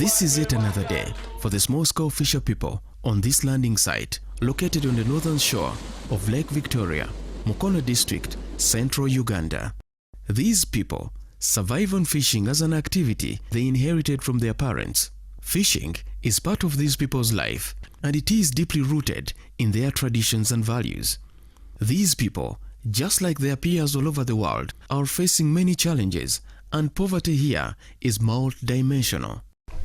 This is yet another day for the small-scale fisher people on this landing site located on the northern shore of Lake Victoria, Mukono District, Central Uganda. These people survive on fishing as an activity they inherited from their parents. Fishing is part of these people's life, and it is deeply rooted in their traditions and values. These people, just like their peers all over the world, are facing many challenges, and poverty here is multidimensional.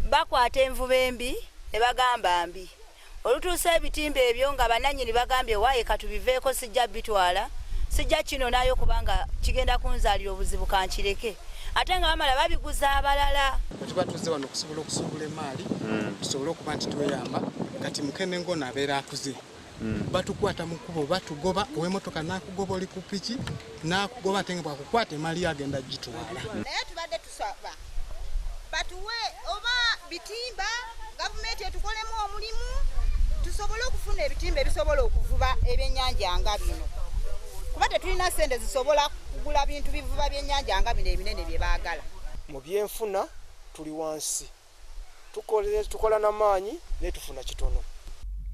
Bakwata envuba embi ne bagamba mbi olutuusa ebitimba ebyo nga bananyini bagambye waaye katubiveeko sijja bitwala sijja kino nayo kubanga kigenda kunzaalira obuzibu kankireke ate nga bamala babiguza abalala. Tuba tuzze wano okusobola okusuubula emaali tusobole okuba nti tweyamba kati mukene ngono abeera akuze batukwata mu kkubo batugoba ow'emmotoka n'akugoba oli ku piki n'akugoba ate nga bwakukwata emaali agenda gitwala. Naye tubadde tusaba batuwe oba bitimba gavumenti etukolemu omulimu tusobole okufuna ebitimba ebisobola okuvuba ebyennyanja nga bino kuba tetulina ssente zisobola kugula bintu bivuba byennyanja nga bino ebinene bye baagala. Mu byenfuna tuli wansi tukola n'amaanyi naye tufuna kitono.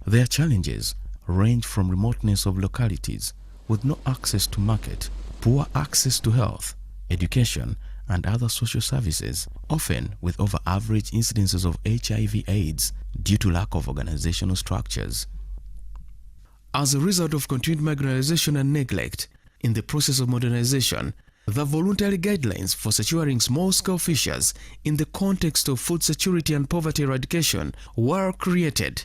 Their challenges range from remoteness of localities with no access to market, poor access to health, education, and other social services, often with over-average incidences of HIV/AIDS due to lack of organizational structures. As a result of continued marginalization and neglect in the process of modernization, the voluntary guidelines for securing small-scale fishers in the context of food security and poverty eradication were created.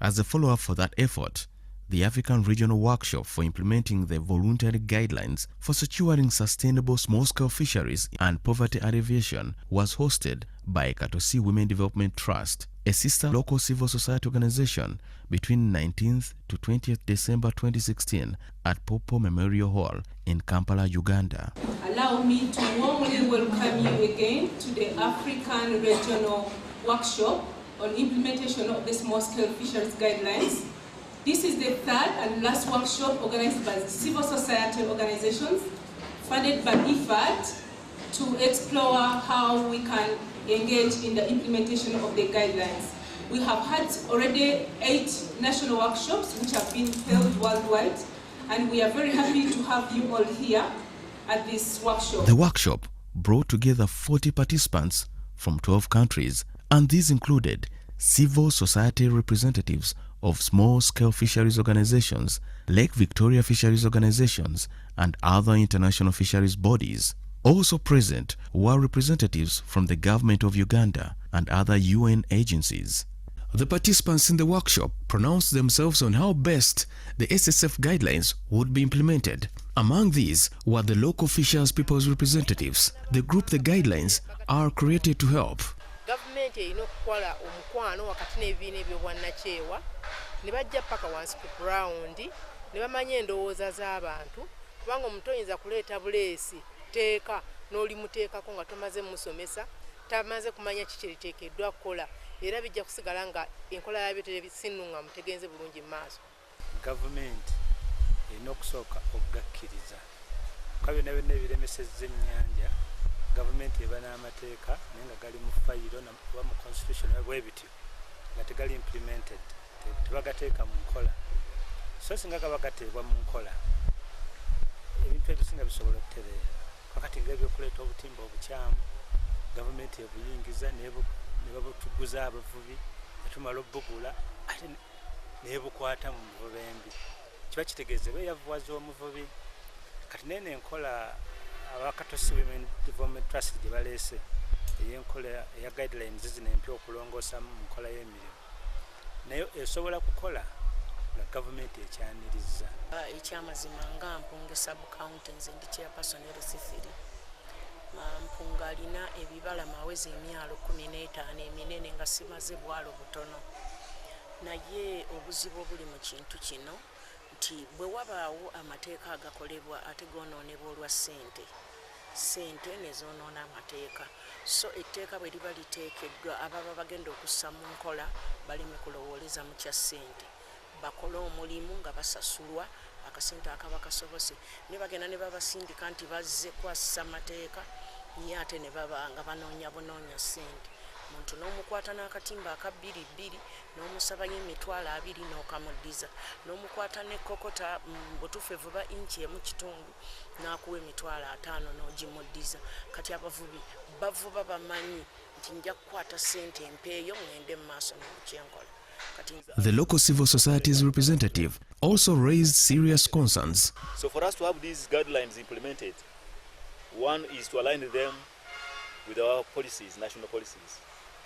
As a follow-up for that effort, the African Regional Workshop for implementing the voluntary guidelines for securing sustainable small-scale fisheries and poverty alleviation was hosted by KATOSI Women Development Trust, a sister local civil society organization, between 19th to 20th December 2016 at Popo Memorial Hall in Kampala, Uganda. Allow me to warmly welcome you again to the African Regional Workshop on implementation of the small-scale fisheries guidelines. This is the third and last workshop organized by the civil society organizations funded by IFAD to explore how we can engage in the implementation of the guidelines. We have had already 8 national workshops which have been held worldwide, and we are very happy to have you all here at this workshop. The workshop brought together 40 participants from 12 countries, and these included civil society representatives of small-scale fisheries organizations, Lake Victoria fisheries organizations, and other international fisheries bodies. Also present were representatives from the government of Uganda and other UN agencies. The participants in the workshop pronounced themselves on how best the SSF guidelines would be implemented. Among these were the local Fishers People's representatives. The group the guidelines are created to help. Government erina okukola omukwano wakati n'ebibiina ebyobwannakyewa ne bajja paka wansi ku ground ne bamanya endowooza z'abantu kubanga omuntu oyinza kuleeta buleesi teeka n'oli muteekako nga tomaze musomesa tamaze kumanya kiki eriteekeddwa kukola era bijja kusigala nga enkola yabyo tebisinunga mutegenze bulungi mu maaso. Gavumenti erina okusooka okugakkiriza kuba byonna byonna ebiremesezza ennyanja gavumenti eba n'amateeka naye nga gali mu fayiro oba mu constitution bwe bityo nga tegali implemented tebagateeka mu nkola so singa gaba gateebwa mu nkola ebintu ebisinga bisobola okutereera wakati ng'ebyokuleeta obutimba obukyamu gavumenti ebuyingiza ne babutuguza abavubi netumala obbugula ate nebukwata mu muvubi embi kiba kitegeeza beeyavuwaza omuvubi kati nene enkola KATOSI Women Development Trust gye baleese ey'enkola eya guidelines zino empya okulongoosa mu nkola y'emirimu naye esobola kukola nga gavumenti ekyaniriza. Ekyamazima nga Mpunga sub-county nze ndi chairperson LC3 Mpunga alina ebibala mawezi emyalo 15 eminene nga simaze bwalo butono naye obuzibu obuli mu kintu kino nti bwe wabaawo amateeka agakolebwa ate goonoonebwa olwa ssente nezoonoona amateeka so etteeka bwe liba liteekeddwa ababa bagenda okussa mu nkola baleme kulowooleza mu kya ssente bakola omulimu nga basasulwa akasente akaba kasobose ne bagenda ne babasindika nti bazze kwassa amateeka ye ate ne baba nga banoonya ssente muntu n'omukwata n'akatimba aka 2 n'omusabayo emitwalo 2 n'okamuddiza n'omukwata ne kokota butuufu evuba inchi 1.5 n'akuwa emitwalo 5 n'ogimuddiza. Kati abavubi bavuba bamanyi nti nja kukwata ssente empeeyo ngende mu maaso n'okyenkola. The local civil society's representative also raised serious concerns. So for us to have these guidelines implemented, one is to align them with our policies, national policies,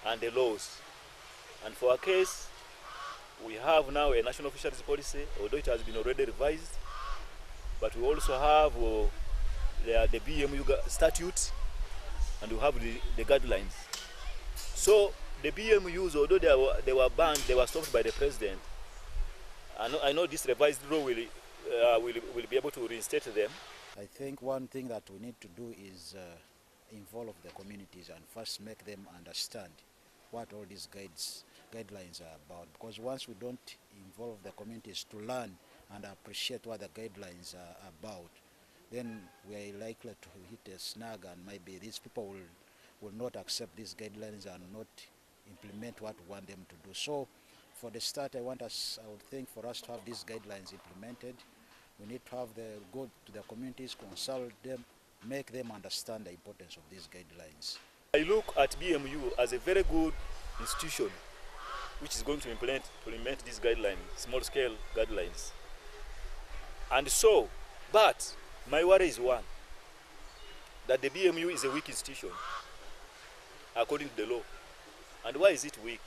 and the laws. And for our case, we have now a national fisheries policy, although it has been already revised, but we also have the BMU statute, and we have the guidelines. So the BMUs, although they were banned, they were stopped by the president. I know this revised law will be able to reinstate them. I think one thing that we need to do is involve the communities and first make them understand what all these guidelines are about. Because once we don't involve the communities to learn and appreciate what the guidelines are about, then we are likely to hit a snag, and maybe these people will not accept these guidelines and not implement what we want them to do. So for the start, I would think for us to have these guidelines implemented, we need to have go to the communities, consult them, make them understand the importance of these guidelines. I look at BMU as a very good institution which is going to implement these guidelines, small-scale guidelines. And so, but my worry is one, that the BMU is a weak institution according to the law. And why is it weak?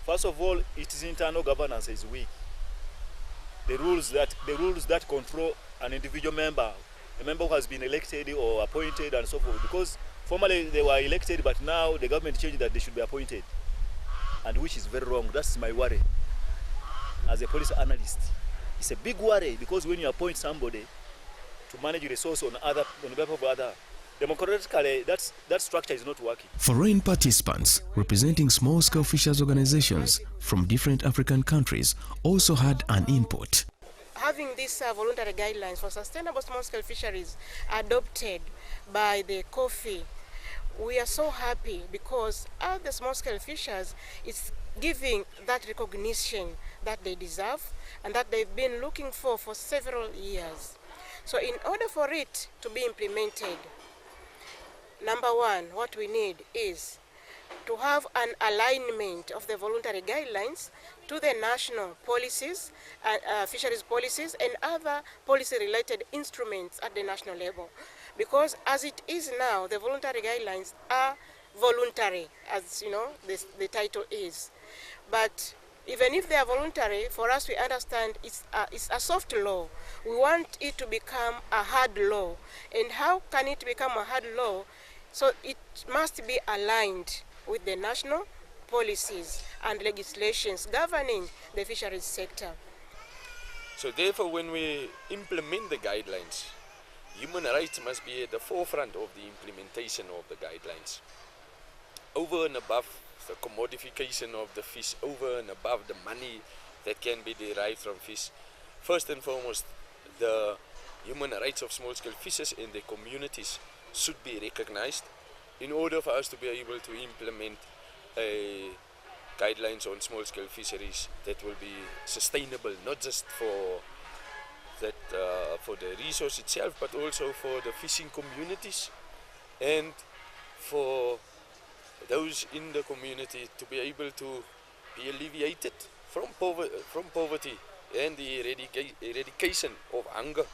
First of all, its internal governance is weak. The rules that control an individual member, a member who has been elected or appointed and so forth, because formerly they were elected, but now the government changed that they should be appointed, and which is very wrong. That's my worry as a policy analyst. It's a big worry, because when you appoint somebody to manage resource on behalf of other, democratically, that structure is not working. Foreign participants representing small-scale fishers organizations from different African countries also had an input. Having these voluntary guidelines for sustainable small-scale fisheries adopted by the COFI, we are so happy, because all the small-scale fishers is giving that recognition that they deserve and that they've been looking for several years. So in order for it to be implemented, number one, what we need is to have an alignment of the voluntary guidelines to the national policies, fisheries policies, and other policy-related instruments at the national level. Because as it is now, the voluntary guidelines are voluntary, as you know, the title is. But even if they are voluntary, for us we understand it's a soft law. We want it to become a hard law. And how can it become a hard law? So it must be aligned with the national policies and legislations governing the fisheries sector. So therefore, when we implement the guidelines, human rights must be at the forefront of the implementation of the guidelines. Over and above the commodification of the fish, over and above the money that can be derived from fish, first and foremost, the human rights of small-scale fishers in the communities should be recognized in order for us to be able to implement guidelines on small-scale fisheries that will be sustainable, not just for the resource itself, but also for the fishing communities and for those in the community to be able to be alleviated from poverty and the eradication of hunger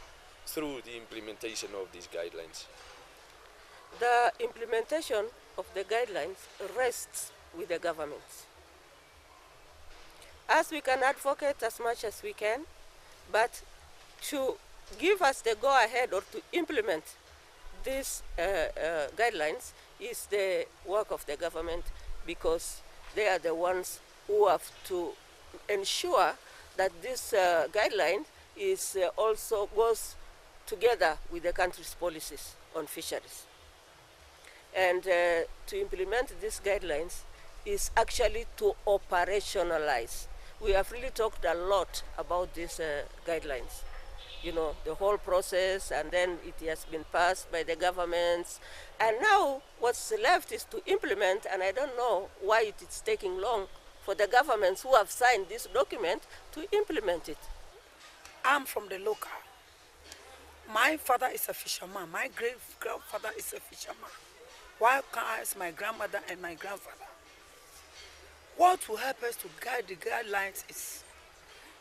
through the implementation of these guidelines. The implementation of the guidelines rests with the government. As we can advocate as much as we can, but to give us the go-ahead or to implement these guidelines is the work of the government, because they are the ones who have to ensure that this guideline is also goes together with the country's policies on fisheries. And to implement these guidelines is actually to operationalize. We have really talked a lot about these guidelines, you know, the whole process, and then it has been passed by the governments. And now what's left is to implement, and I don't know why it is taking long for the governments who have signed this document to implement it. I'm from the local. My father is a fisherman. My great-grandfather is a fisherman. Why can't I ask my grandmother and my grandfather? What will help us to guide the guidelines is,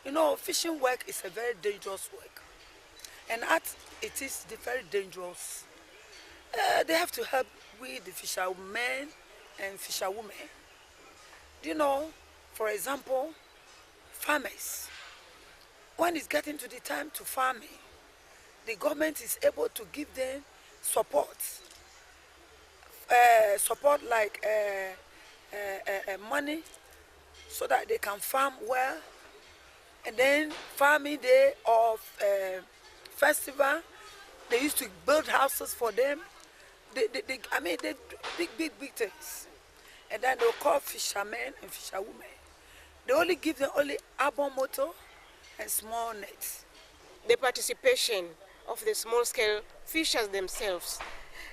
you know, fishing work is a very dangerous work. And it is very dangerous. They have to help with the fishermen and fisherwomen. You know, for example, farmers. When it's getting to the time to farming, the government is able to give them support. Support like money so that they can farm well. And then farming day of festival, they used to build houses for them. They big things. And then they'll call fishermen and fisherwomen. They only give them only arbor motor and small nets. The participation of the small-scale fishers themselves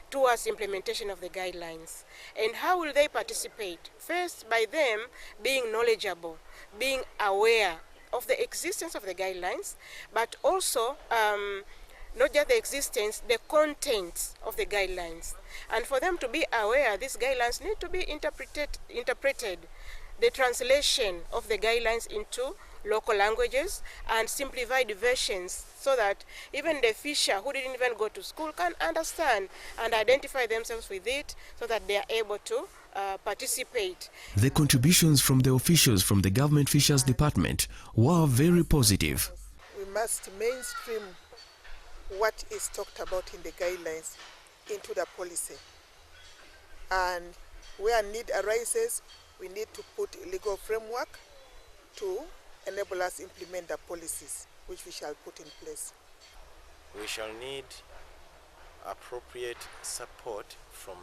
towards implementation of the guidelines. And how will they participate? First, by them being knowledgeable, being aware of the existence of the guidelines, but also not just the existence, the content of the guidelines. And for them to be aware, these guidelines need to be interpreted. The translation of the guidelines into local languages and simplified versions so that even the fisher who didn't even go to school can understand and identify themselves with it so that they are able to participate. The contributions from the officials from the Government Fisheries Department were very positive. We must mainstream what is talked about in the guidelines into the policy. And where need arises, we need to put a legal framework to enable us implement the policies which we shall put in place. We shall need appropriate support from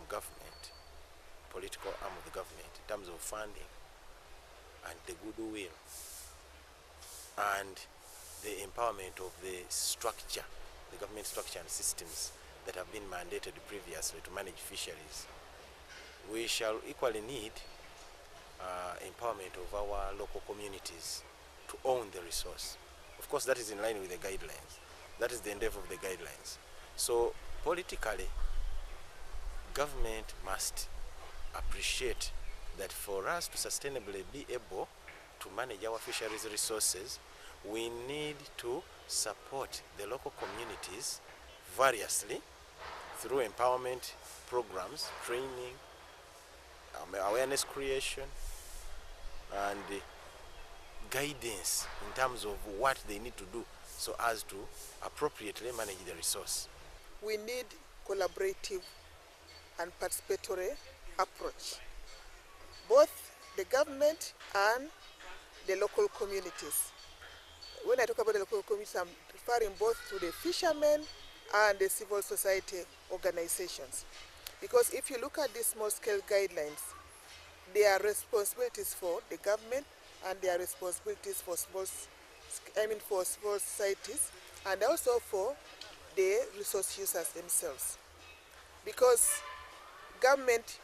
government, political arm of the government, in terms of funding and the goodwill and the empowerment of the structure, the government structure and systems that have been mandated previously to manage fisheries. We shall equally need empowerment of our local communities to own the resource. Of course, that is in line with the guidelines. That is the endeavor of the guidelines. So politically, government must appreciate that for us to sustainably be able to manage our fisheries resources, we need to support the local communities variously through empowerment programs, training, awareness creation, and guidance in terms of what they need to do so as to appropriately manage the resource. We need collaborative and participatory approach. Both the government and the local communities. When I talk about the local communities, I'm referring both to the fishermen and the civil society organizations. Because if you look at these small-scale guidelines, there are responsibilities for the government and there are responsibilities for civil societies and also for the resource users themselves. Because government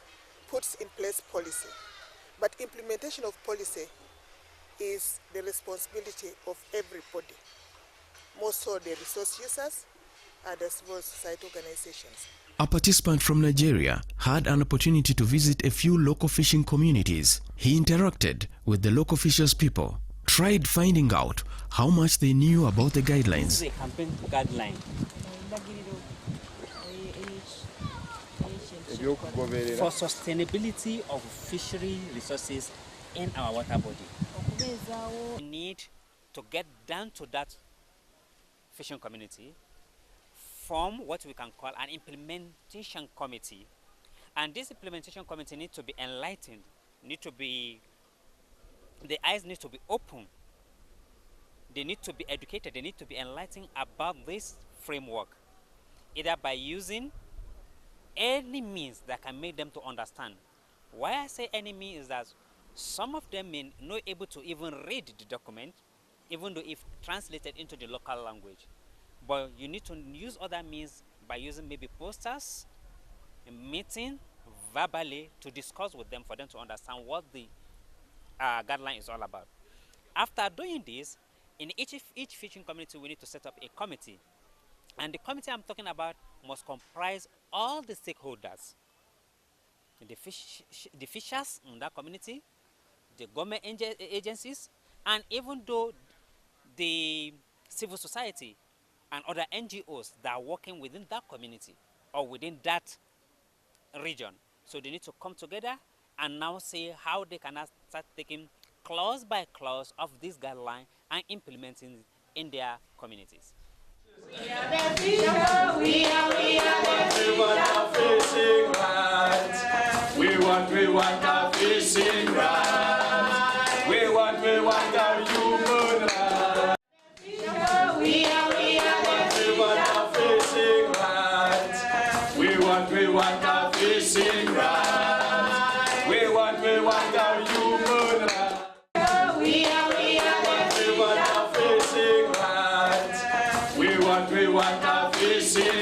puts in place policy, but implementation of policy is the responsibility of everybody, more so the resource users and the civil society organizations. A participant from Nigeria had an opportunity to visit a few local fishing communities. He interacted with the local fishers people, tried finding out how much they knew about the guidelines. This is a campaign guideline. For sustainability of fishery resources in our water body. We need to get down to that fishing community, form what we can call an implementation committee. And this implementation committee needs to be enlightened, the eyes need to be open. They need to be educated, they need to be enlightened about this framework, either by using any means that can make them to understand. Why I say any means is that some of them may not able to even read the document, even though if translated into the local language. But you need to use other means by using maybe posters, a meeting, verbally, to discuss with them for them to understand what the guideline is all about. After doing this, in each fishing community, we need to set up a committee. And the committee I'm talking about must comprise all the stakeholders, the fishers in that community, the government agencies, and even though the civil society and other NGOs that are working within that community or within that region. So they need to come together and now see how they can start taking clause by clause of this guideline and implementing in their communities. We are the fisher, we are the fishing rights. We want our fishing rights. We want our human rights. We want our fishing rights. We want our fishing rights. We want our human rights. We want our fishing rights. We want our fishing